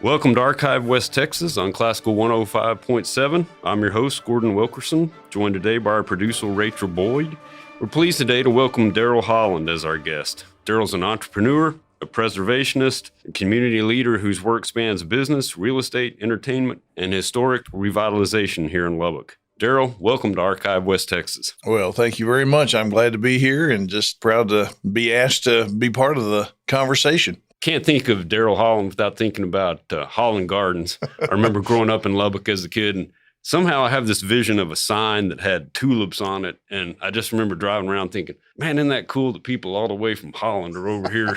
Welcome to Archive West Texas on Classical 105.7. I'm your host, Gordon Wilkerson, joined today by our producer, Rachel Boyd. We're pleased today to welcome Darryl Holland as our guest. Darryl's an entrepreneur, a preservationist, a community leader whose work spans business, real estate, entertainment, and historic revitalization here in Lubbock. Darryl, welcome to Archive West Texas. Well, thank you very much. I'm glad to be here and just proud to be asked to be part of the conversation. Can't think of Darryl Holland without thinking about Holland Gardens. I remember growing up in Lubbock as a kid, and somehow I have this vision of a sign that had tulips on it. And I just remember driving around thinking, man, isn't that cool that people all the way from Holland are over here,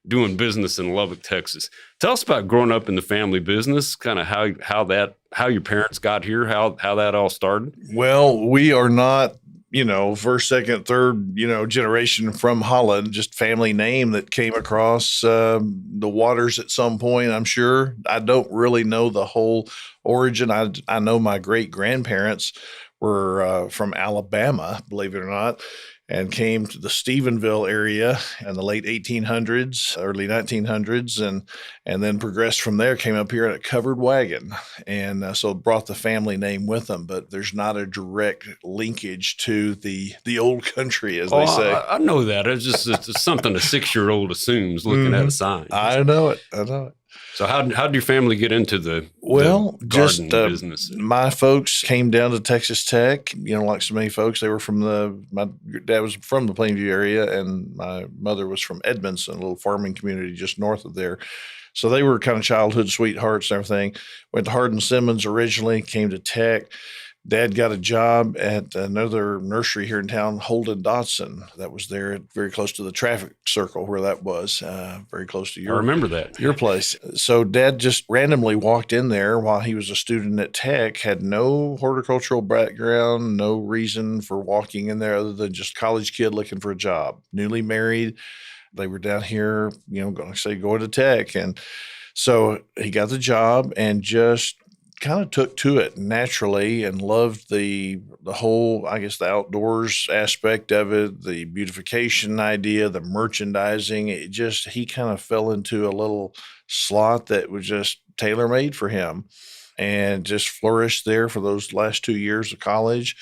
doing business in Lubbock, Texas. Tell us about growing up in the family business, kind of how your parents got here, how that all started. Well, we are not, first, second, third, generation from Holland, just family name that came across the waters at some point, I'm sure. I don't really know the whole origin. I know my great grandparents were from Alabama, believe it or not, and came to the Stephenville area in the late 1800s, early 1900s, and then progressed from there, came up here in a covered wagon, and so brought the family name with them, but there's not a direct linkage to the old country, as they say. I know that. It's something a 6-year-old assumes looking at a sign. I know it. So how did your family get into the garden business? My folks came down to Texas Tech, like so many folks. They were my dad was from the Plainview area, and my mother was from Edmondson, a little farming community just north of there. So they were kind of childhood sweethearts and everything. Went to Hardin Simmons originally, came to Tech. Dad got a job at another nursery here in town, Holden Dodson, that was there very close to the traffic circle where that was, very close to I remember that. Your place. So Dad just randomly walked in there while he was a student at Tech, had no horticultural background, no reason for walking in there other than just college kid looking for a job, newly married. They were down here, going to Tech. And so he got the job and just kind of took to it naturally and loved the whole, the outdoors aspect of it, the beautification idea, the merchandising. He kind of fell into a little slot that was just tailor-made for him and just flourished there for those last 2 years of college,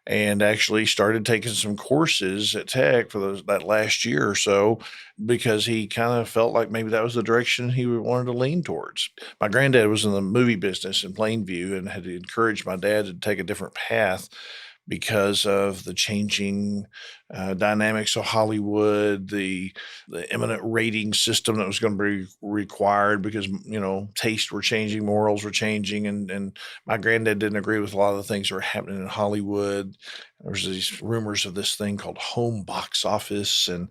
and actually started taking some courses at Tech for that last year or so, because he kind of felt like maybe that was the direction he wanted to lean towards. My granddad was in the movie business in Plainview and had encouraged my dad to take a different path because of the changing dynamics of Hollywood, the eminent rating system that was going to be required because, tastes were changing, morals were changing. And my granddad didn't agree with a lot of the things that were happening in Hollywood. There was these rumors of this thing called home box office and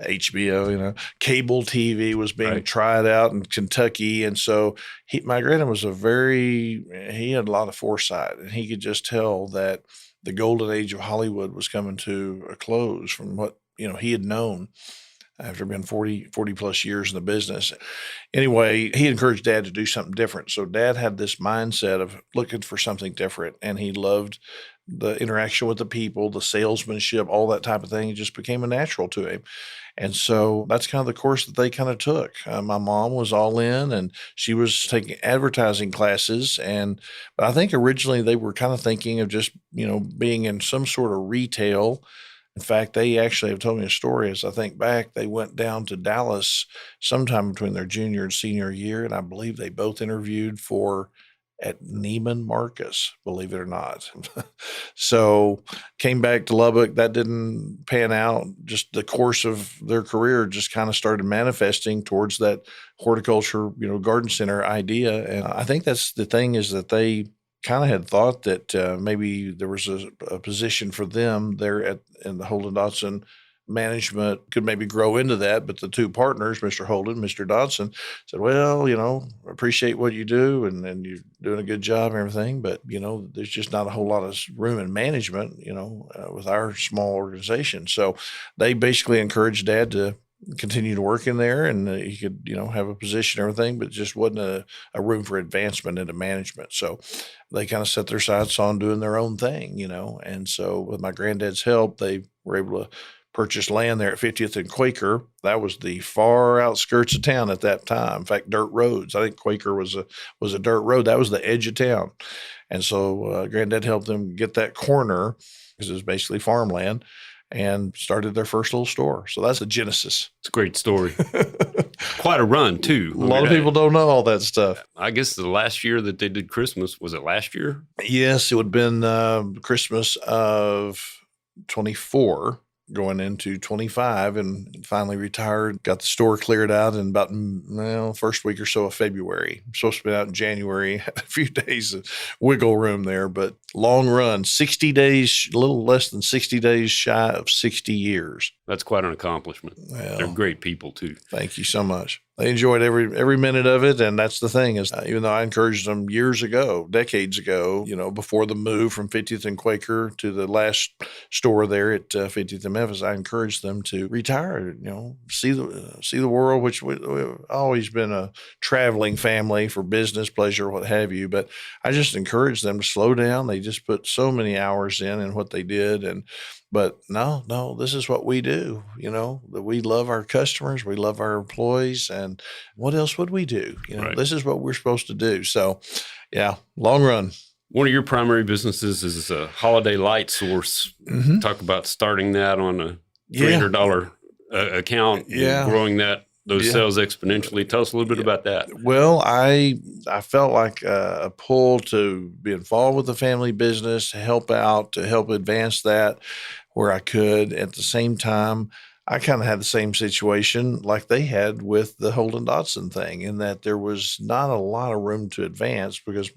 HBO, cable TV was being tried out in Kentucky. And so my granddad was he had a lot of foresight, and he could just tell that the golden age of Hollywood was coming to a close from what, he had known after being 40 plus years in the business. Anyway, he encouraged Dad to do something different. So Dad had this mindset of looking for something different, and he loved the interaction with the people, the salesmanship, all that type of thing. It just became a natural to him. And so that's kind of the course that they kind of took. My mom was all in, and she was taking advertising classes. But I think originally they were kind of thinking of just, being in some sort of retail. In fact, they actually have told me a story. As I think back, they went down to Dallas sometime between their junior and senior year, and I believe they both interviewed at Neiman Marcus, believe it or not. So came back to Lubbock. That didn't pan out. Just the course of their career just kind of started manifesting towards that horticulture, garden center idea. And I think that's the thing, is that they kind of had thought that maybe there was a position for them there in the Holden Dodson management could maybe grow into that. But the two partners, Mr. Holden, Mr. Dodson, said, well, appreciate what you do, and you're doing a good job and everything, but, there's just not a whole lot of room in management, with our small organization. So they basically encouraged Dad to continue to work in there, and he could, have a position and everything, but just wasn't a room for advancement into management. So they kind of set their sights on doing their own thing, and so with my granddad's help, they were able to purchased land there at 50th and Quaker. That was the far outskirts of town at that time. In fact, dirt roads. I think Quaker was a dirt road. That was the edge of town. And so Granddad helped them get that corner, because it was basically farmland, and started their first little store. So that's the genesis. It's a great story. Quite a run, too. A lot of people don't know all that stuff. I guess the last year that they did Christmas, was it last year? Yes, it would have been Christmas of 24. Going into 25, and finally retired, got the store cleared out in about, first week or so of February. I'm supposed to be out in January, had a few days of wiggle room there, but long run, 60 days, a little less than 60 days shy of 60 years. That's quite an accomplishment. Well, they're great people too. Thank you so much. They enjoyed every minute of it. And that's the thing is, even though I encouraged them years ago, decades ago, before the move from 50th and Quaker to the last store there at 50th and Memphis, I encouraged them to retire, see the world, which we've always been a traveling family for business, pleasure, what have you. But I just encouraged them to slow down. They just put so many hours in what they did. But no, this is what we do, that we love our customers, we love our employees, and what else would we do? Right. This is what we're supposed to do. So, yeah, long run. One of your primary businesses is a holiday light source. Mm-hmm. Talk about starting that on a $300 account, and growing those sales exponentially. Tell us a little bit about that. Well, I felt like a pull to be involved with the family business, to help out, to help advance that where I could. At the same time, I kind of had the same situation like they had with the Holden Dotson thing, in that there was not a lot of room to advance because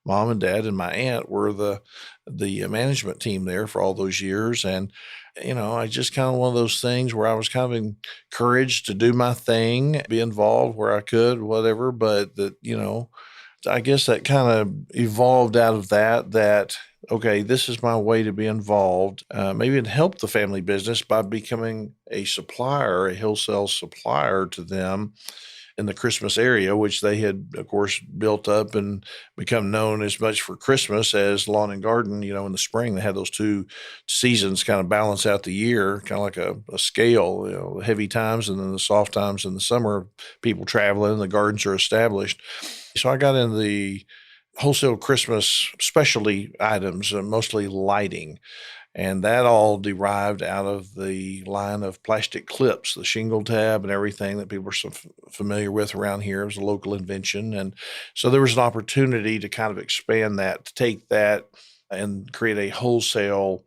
Mom and Dad and my aunt were the management team there for all those years. And, I just kind of one of those things where I was kind of encouraged to do my thing, be involved where I could, whatever. But I guess that kind of evolved out of that, okay, this is my way to be involved. Maybe it helped the family business by becoming a wholesale supplier to them in the Christmas area, which they had, of course, built up and become known as much for Christmas as lawn and garden. In the spring, they had those two seasons kind of balance out the year, kind of like a scale, the heavy times and then the soft times in the summer, people traveling, the gardens are established. So I got into the wholesale Christmas specialty items, mostly lighting. And that all derived out of the line of plastic clips, the shingle tab and everything that people are so familiar with around here. It was a local invention. And so there was an opportunity to kind of expand that, to take that and create a wholesale,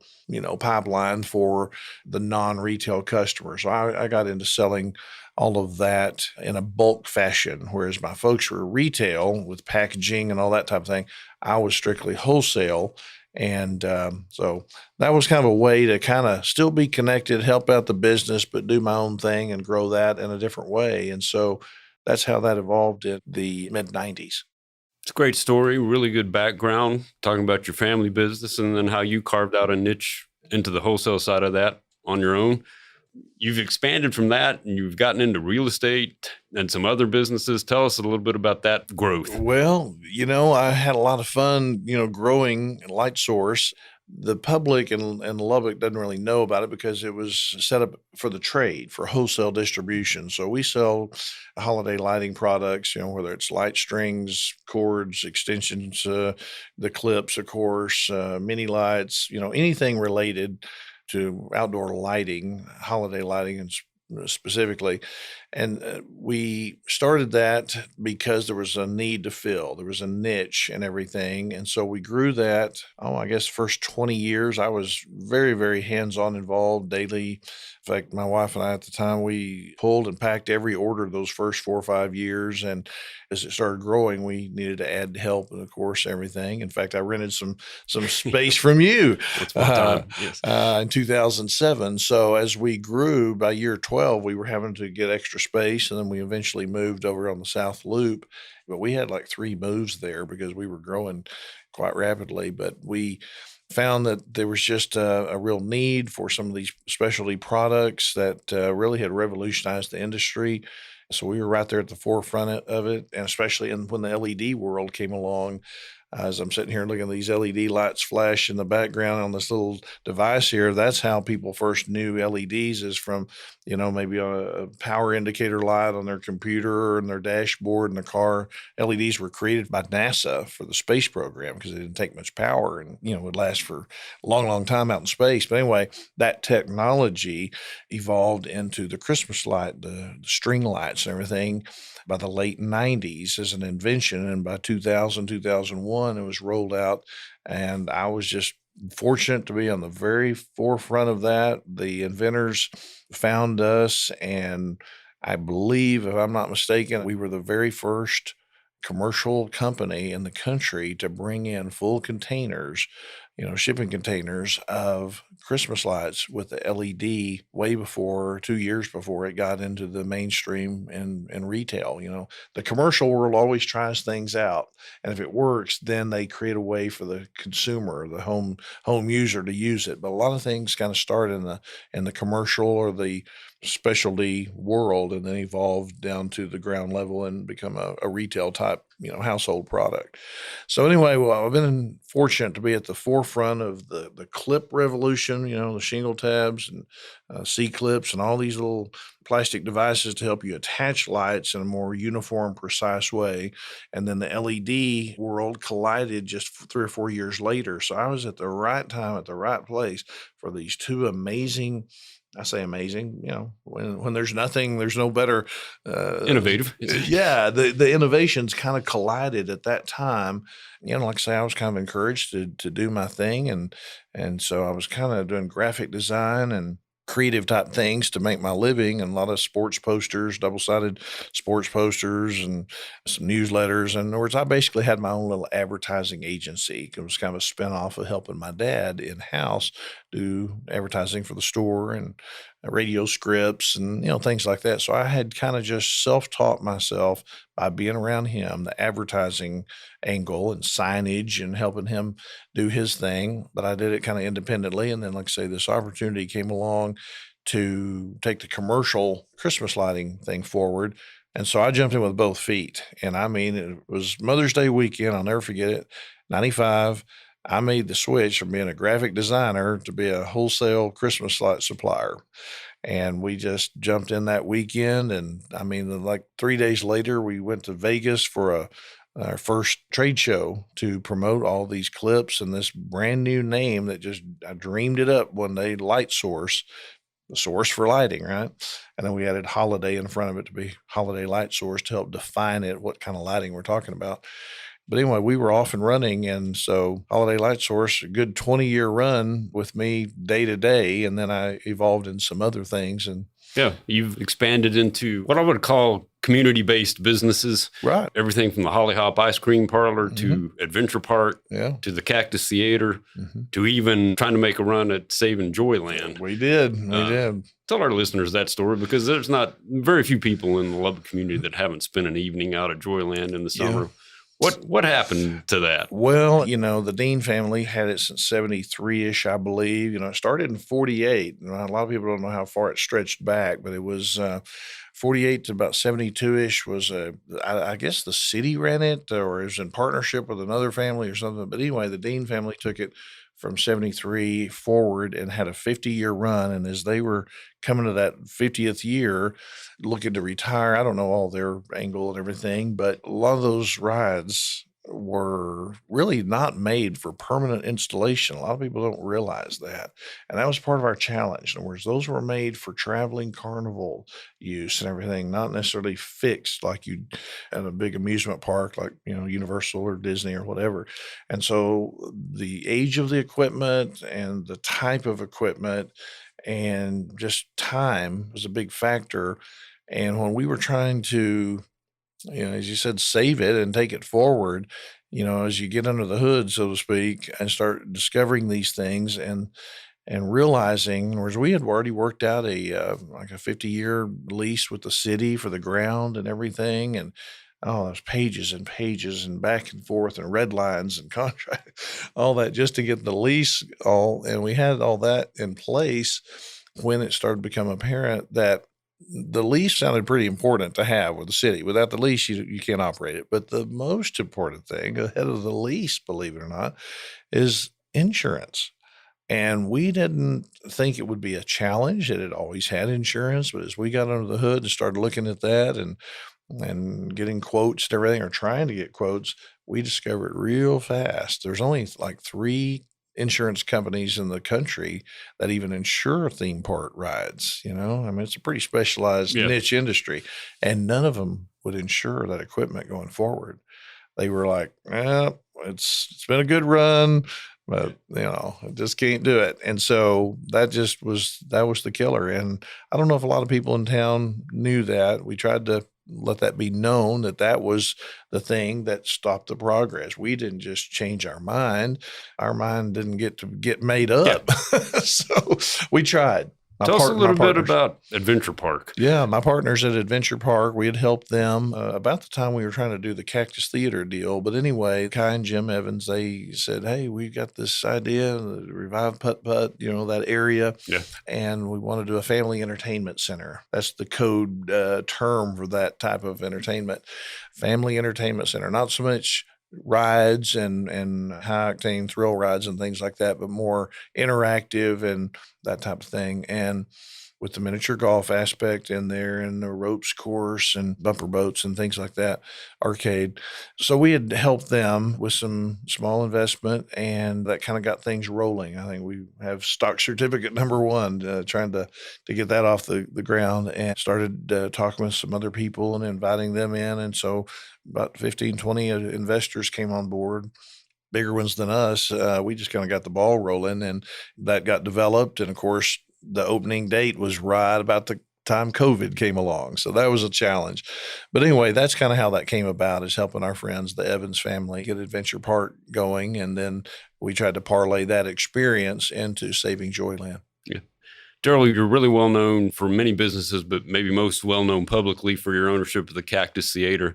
pipeline for the non-retail customers. So I got into selling all of that in a bulk fashion, whereas my folks were retail with packaging and all that type of thing. I was strictly wholesale. And so that was kind of a way to kind of still be connected, help out the business, but do my own thing and grow that in a different way. And so that's how that evolved in the mid-90s. It's a great story, really good background, talking about your family business and then how you carved out a niche into the wholesale side of that on your own. You've expanded from that and you've gotten into real estate and some other businesses. Tell us a little bit about that growth. Well, I had a lot of fun, growing Light Source. The public in Lubbock doesn't really know about it because it was set up for the trade, for wholesale distribution. So we sell holiday lighting products, whether it's light strings, cords, extensions, the clips, of course, mini lights, anything related to outdoor lighting, holiday lighting, and specifically. And we started that because there was a need to fill. There was a niche and everything. And so we grew that. I guess first 20 years, I was very, very hands-on involved daily. In fact, my wife and I at the time, we pulled and packed every order those first 4 or 5 years. And as it started growing, we needed to add help and, of course, everything. In fact, I rented some space from you Yes. In 2007. So as we grew, by year 12, we were having to get extra space, and then we eventually moved over on the South Loop. But we had like 3 moves there because we were growing quite rapidly. But we found that there was just a real need for some of these specialty products that really had revolutionized the industry. So we were right there at the forefront of it, and especially when the LED world came along. As I'm sitting here looking at these LED lights flash in the background on this little device here, that's how people first knew LEDs is from, maybe a power indicator light on their computer and their dashboard in the car. LEDs were created by NASA for the space program because it didn't take much power and, would last for a long, long time out in space. But anyway, that technology evolved into the Christmas light, the string lights and everything by the late 90s as an invention. And by 2000, 2001, it was rolled out. And I was just fortunate to be on the very forefront of that. The inventors found us, and I believe, if I'm not mistaken, we were the very first commercial company in the country to bring in full containers, shipping containers of Christmas lights with the LED way before 2 years before it got into the mainstream and retail. The commercial world always tries things out, and if it works, then they create a way for the consumer, the home user, to use it. But a lot of things kind of start in the commercial or the specialty world and then evolve down to the ground level and become a retail type, household product. So anyway, well, I've been fortunate to be at the forefront of the clip revolution, the shingle tabs and C-clips and all these little plastic devices to help you attach lights in a more uniform, precise way. And then the LED world collided just 3 or 4 years later. So I was at the right time at the right place for these two amazing, I say amazing, when there's nothing, there's no better. Innovative. Yeah, the innovations kind of collided at that time. Like I say, I was kind of encouraged to do my thing. And so I was kind of doing graphic design and creative type things to make my living, and a lot of sports posters, double-sided sports posters and some newsletters. In other words, I basically had my own little advertising agency. It was kind of a spinoff of helping my dad in-house do advertising for the store and radio scripts and, things like that. So I had kind of just self-taught myself by being around him, the advertising angle and signage and helping him do his thing. But I did it kind of independently. And then, like I say, this opportunity came along to take the commercial Christmas lighting thing forward. And so I jumped in with both feet. And I mean, it was Mother's Day weekend. I'll never forget it. 95. I made the switch from being a graphic designer to be a wholesale Christmas light supplier. And we just jumped in that weekend. And I mean, like 3 days later, we went to Vegas for our first trade show to promote all these clips and this brand new name that I dreamed it up one day, Light Source, the source for lighting, right? And then we added holiday in front of it to be Holiday Light Source to help define it, what kind of lighting we're talking about. But anyway, we were off and running. And so Holiday Light Source, a good 20-year run with me day to day. And then I evolved in some other things. And yeah, you've expanded into what I would call community-based businesses. Right. Everything from the Holly Hop Ice Cream Parlor to Adventure Park to the Cactus Theater to even trying to make a run at Saving Joyland. We did. Tell our listeners that story, because there's not very few people in the Lubbock community that haven't spent an evening out at Joyland in the summer. Yeah. What happened to that? Well, the Dean family had it since 73-ish, I believe. It started in 48. A lot of people don't know how far it stretched back, but it was 48 to about 72-ish was, I guess the city ran it, or it was in partnership with another family or something. But anyway, the Dean family took it from 73 forward and had a 50-year run. And as they were coming to that 50th year, looking to retire, I don't know all their angle and everything, but a lot of those rides were really not made for permanent installation. A lot of people don't realize that. And that was part of our challenge. In other words, those were made for traveling carnival use and everything, not necessarily fixed like you at a big amusement park like, Universal or Disney or whatever. And so the age of the equipment and the type of equipment and just time was a big factor. And when we were trying to, as you said, save it and take it forward, as you get under the hood, so to speak, and start discovering these things and realizing, whereas we had already worked out like a 50-year lease with the city for the ground and everything. And there's pages and pages and back and forth and red lines and contract, all that just to get the lease and we had all that in place when it started to become apparent that the lease sounded pretty important to have with the city. Without the lease, you can't operate it. But the most important thing ahead of the lease, believe it or not, is insurance. And we didn't think it would be a challenge. It had always had insurance, but as we got under the hood and started looking at that and getting quotes and everything, or trying to get quotes, we discovered real fast there's only like three insurance companies in the country that even insure theme park rides. I mean, it's a pretty specialized Yeah. niche industry, and none of them would insure that equipment going forward. They were like, it's been a good run, but I just can't do it. And so that was the killer. And I don't know if a lot of people in town knew that. We tried to let that be known that was the thing that stopped the progress. We didn't just change our mind. Our mind didn't get made up. So we tried. Tell us a little bit about Adventure Park. Yeah, my partners at Adventure Park, we had helped them about the time we were trying to do the Cactus Theatre deal. But anyway, Kai and Jim Evans, they said, hey, we got this idea, the Revive Putt-Putt, that area. Yeah. And we want to do a family entertainment center. That's the code term for that type of entertainment. Family entertainment center, not so much rides and high octane thrill rides and things like that, but more interactive and that type of thing. And with the miniature golf aspect in there and the ropes course and bumper boats and things like that, arcade. So we had helped them with some small investment, and that kind of got things rolling. I think we have stock certificate number one, trying to get that off the ground, and started talking with some other people and inviting them in. And so about 15, 20 investors came on board, bigger ones than us. We just kind of got the ball rolling, and that got developed. And of course, the opening date was right about the time COVID came along. So that was a challenge. But anyway, that's kind of how that came about, is helping our friends, the Evans family, get Adventure Park going. And then we tried to parlay that experience into Saving Joyland. Yeah. Darryl, you're really well known for many businesses, but maybe most well known publicly for your ownership of the Cactus Theatre.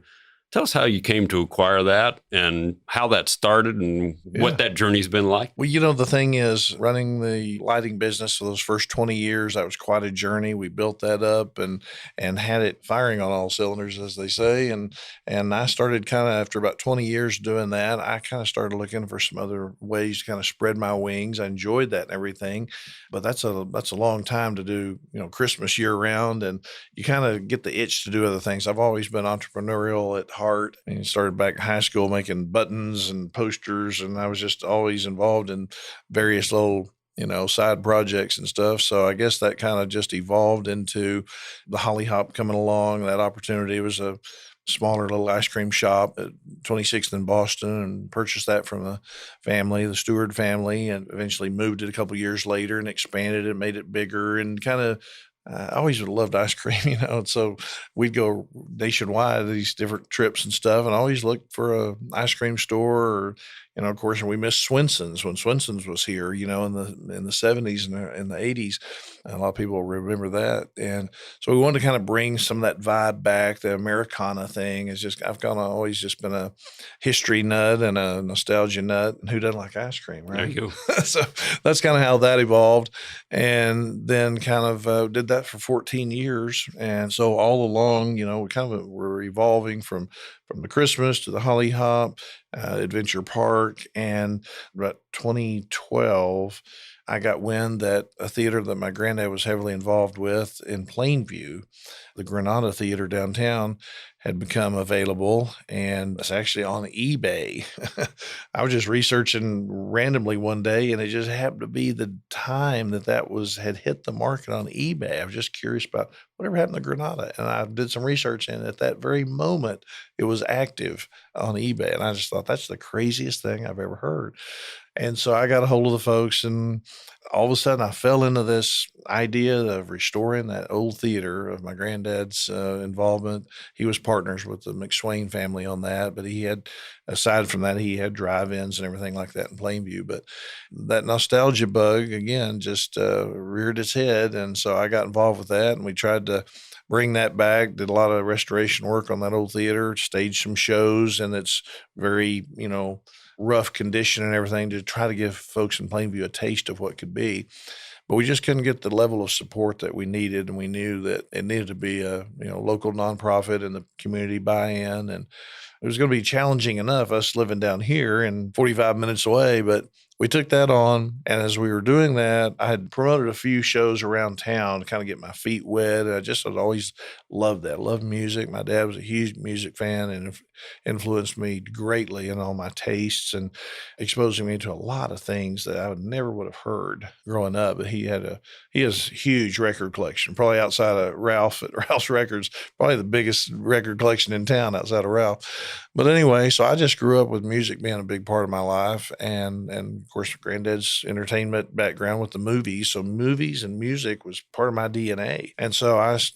Tell us how you came to acquire that and how that started and what that journey's been like. Well, the thing is, running the lighting business for those first 20 years, that was quite a journey. We built that up and had it firing on all cylinders, as they say. And I started kind of, after about 20 years doing that, I kind of started looking for some other ways to kind of spread my wings. I enjoyed that and everything, but that's a long time to do, Christmas year round, and you kind of get the itch to do other things. I've always been entrepreneurial at heart, and started back in high school making buttons and posters, and I was just always involved in various little side projects and stuff. So I guess that kind of just evolved into the Holly Hop coming along. That opportunity was a smaller little ice cream shop at 26th in Boston, and purchased that from the family, the Stewart family, and eventually moved it a couple years later and expanded it, made it bigger, and kind of I always loved ice cream, and so we'd go nationwide, these different trips and stuff, and I always looked for a ice cream store, or, of course, and we missed Swenson's when Swenson's was here, in the 70s and the 80s. And a lot of people remember that. And so we wanted to kind of bring some of that vibe back. The Americana thing is just, I've kind of always just been a history nut and a nostalgia nut. And who doesn't like ice cream, right? There you go. So that's kind of how that evolved. And then kind of did that for 14 years. And so all along, we kind of were evolving from the Christmas to the Holly Hop, Adventure Park. And about 2012, I got wind that a theater that my granddad was heavily involved with in Plainview, the Granada Theater downtown, had become available, and it's actually on eBay. I was just researching randomly one day, and it just happened to be the time that had hit the market on eBay. I was just curious about whatever happened to Granada, and I did some research, and at that very moment, it was active on eBay, and I just thought, that's the craziest thing I've ever heard. And so I got a hold of the folks, and all of a sudden I fell into this idea of restoring that old theater of my granddad's involvement. He was partners with the McSwain family on that, but aside from that, he had drive-ins and everything like that in Plainview. But that nostalgia bug, again, just reared its head. And so I got involved with that, and we tried to bring that back, did a lot of restoration work on that old theater, staged some shows, and it's very, rough condition and everything, to try to give folks in Plainview a taste of what could be. but we just couldn't get the level of support that we needed. And we knew that it needed to be a, local nonprofit and the community buy-in. And it was going to be challenging enough us living down here and 45 minutes away, but we took that on. And as we were doing that, I had promoted a few shows around town to kind of get my feet wet. And I'd always loved that. Loved music. My dad was a huge music fan and influenced me greatly in all my tastes and exposing me to a lot of things that I would have heard growing up. But he has a huge record collection, probably outside of Ralph at Ralph's Records, probably the biggest record collection in town outside of Ralph. But anyway, so I just grew up with music being a big part of my life, and of course, granddad's entertainment background with the movies. So movies and music was part of my DNA. And so I was,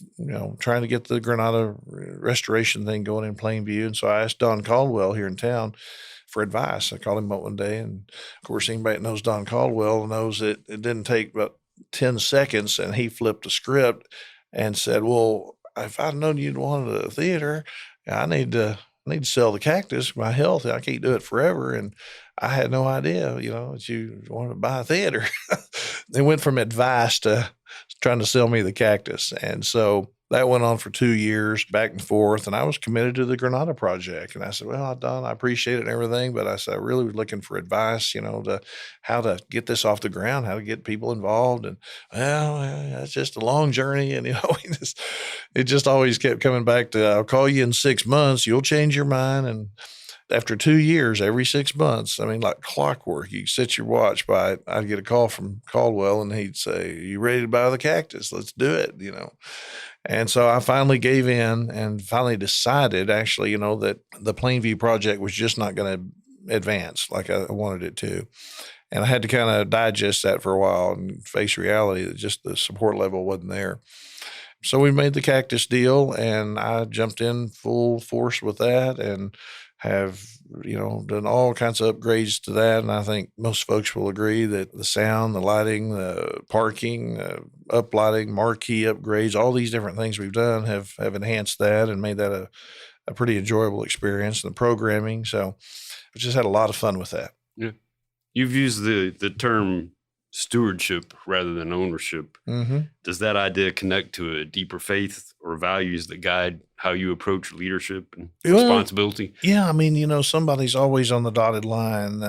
trying to get the Granada restoration thing going in Plainview. And so I asked Don Caldwell here in town for advice. I called him up one day, and of course, anybody that knows Don Caldwell knows that it didn't take about 10 seconds, and he flipped a script and said, "Well, if I'd known you'd wanted a theater, I need to sell the Cactus. My health, I can't do it forever." And I had no idea, that you wanted to buy a theater. They went from advice to trying to sell me the Cactus. And so that went on for 2 years, back and forth. And I was committed to the Granada project. And I said, "Well, Don, I appreciate it and everything, but," I said, "I really was looking for advice, to how to get this off the ground, how to get people involved." And, "Well, it's just a long journey." And, it just always kept coming back to, "I'll call you in 6 months. You'll change your mind." And after 2 years, every 6 months, I mean, like clockwork, you set your watch by it. I'd get a call from Caldwell, and he'd say, "You ready to buy the Cactus? Let's do it." And so I finally gave in and finally decided, actually, that the Plainview project was just not going to advance like I wanted it to. And I had to kind of digest that for a while and face reality that just the support level wasn't there. So we made the Cactus deal, and I jumped in full force with that and have, done all kinds of upgrades to that. And I think most folks will agree that the sound, the lighting, the parking, uplighting, marquee upgrades, all these different things we've done have enhanced that and made that a pretty enjoyable experience. And the programming. So I just had a lot of fun with that. Yeah. You've used the term stewardship rather than ownership. Mm-hmm. Does that idea connect to a deeper faith or values that guide how you approach leadership and responsibility? Yeah, I mean, somebody's always on the dotted line.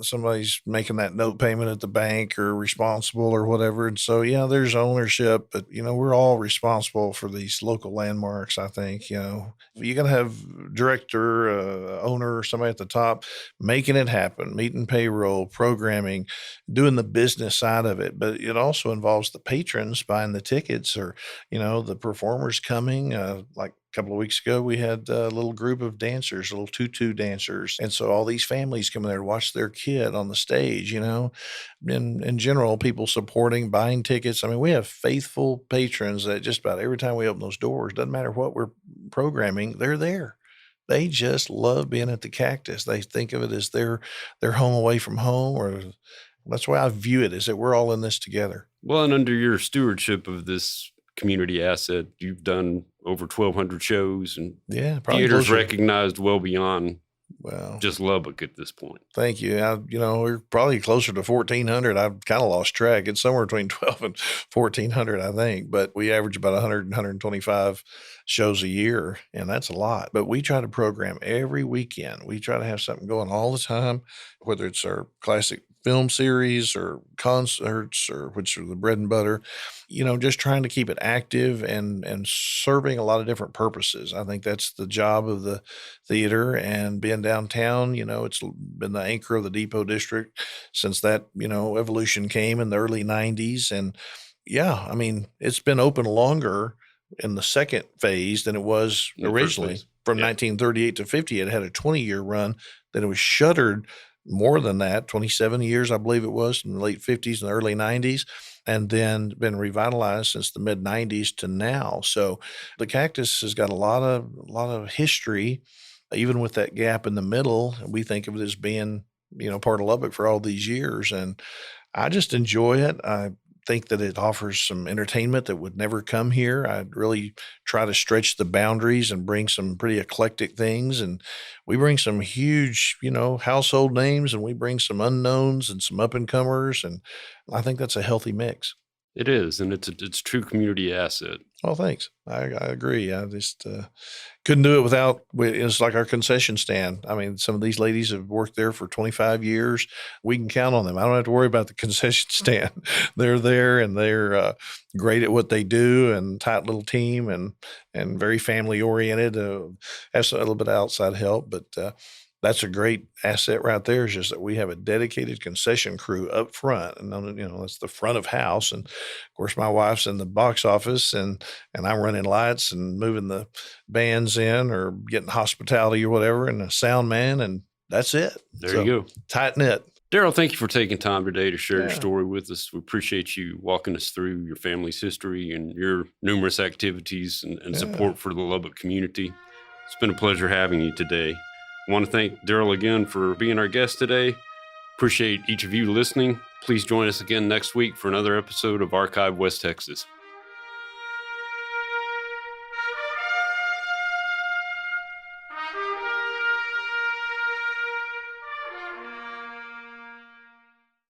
Somebody's making that note payment at the bank or responsible or whatever. And so, yeah, there's ownership, but, we're all responsible for these local landmarks, I think. You're going to have director, owner, or somebody at the top making it happen, meeting payroll, programming, doing the business side of it. But it also involves the patrons buying the tickets or, the performers coming, like a couple of weeks ago, we had a little group of dancers, little tutu dancers. And so all these families come there to watch their kid on the stage, in general, people supporting, buying tickets. I mean, we have faithful patrons that just about every time we open those doors, doesn't matter what we're programming, they're there. They just love being at the Cactus. They think of it as their home away from home, or that's why I view it, is that we're all in this together. Well, and under your stewardship of this community asset, you've done over 1,200 shows, and theaters recognized well beyond just Lubbock at this point. Thank you. We're probably closer to 1,400. I've kind of lost track. It's somewhere between 12 and 1,400, I think. But we average about 100, 125 shows a year, and that's a lot. But we try to program every weekend. We try to have something going all the time, whether it's our classic film series or concerts, or which are the bread and butter, just trying to keep it active and serving a lot of different purposes. I think that's the job of the theater. And being downtown, it's been the anchor of the Depot District since that, evolution came in the early 90s. And yeah, I mean, it's been open longer in the second phase than it was originally. From 1938 to 50, it had a 20-year run. Then it was shuttered more than that, 27 years, I believe it was, in the late 50s and the early 90s, and then been revitalized since the mid 90s to now. So the Cactus has got a lot of history, even with that gap in the middle. We think of it as being, part of Lubbock for all these years. And I just enjoy it. I think that it offers some entertainment that would never come here. I really try to stretch the boundaries and bring some pretty eclectic things. And we bring some huge, household names, and we bring some unknowns and some up and comers. And I think that's a healthy mix. It is, and it's a true community asset. Oh, thanks. I agree. I just couldn't do it without. It's like our concession stand. I mean, some of these ladies have worked there for 25 years. We can count on them. I don't have to worry about the concession stand. They're there, and they're great at what they do, and tight little team, and very family oriented. Has a little bit of outside help, but that's a great asset right there. Is just that we have a dedicated concession crew up front, and that's the front of house. And of course, my wife's in the box office, and I'm running lights and moving the bands in, or getting hospitality or whatever, and a sound man, and that's it. There you go. Tight knit. Darryl, thank you for taking time today to share your Yeah. story with us. We appreciate you walking us through your family's history and your numerous activities and Yeah. support for the Lubbock community. It's been a pleasure having you today. I want to thank Darryl again for being our guest today. Appreciate each of you listening. Please join us again next week for another episode of Archive West Texas.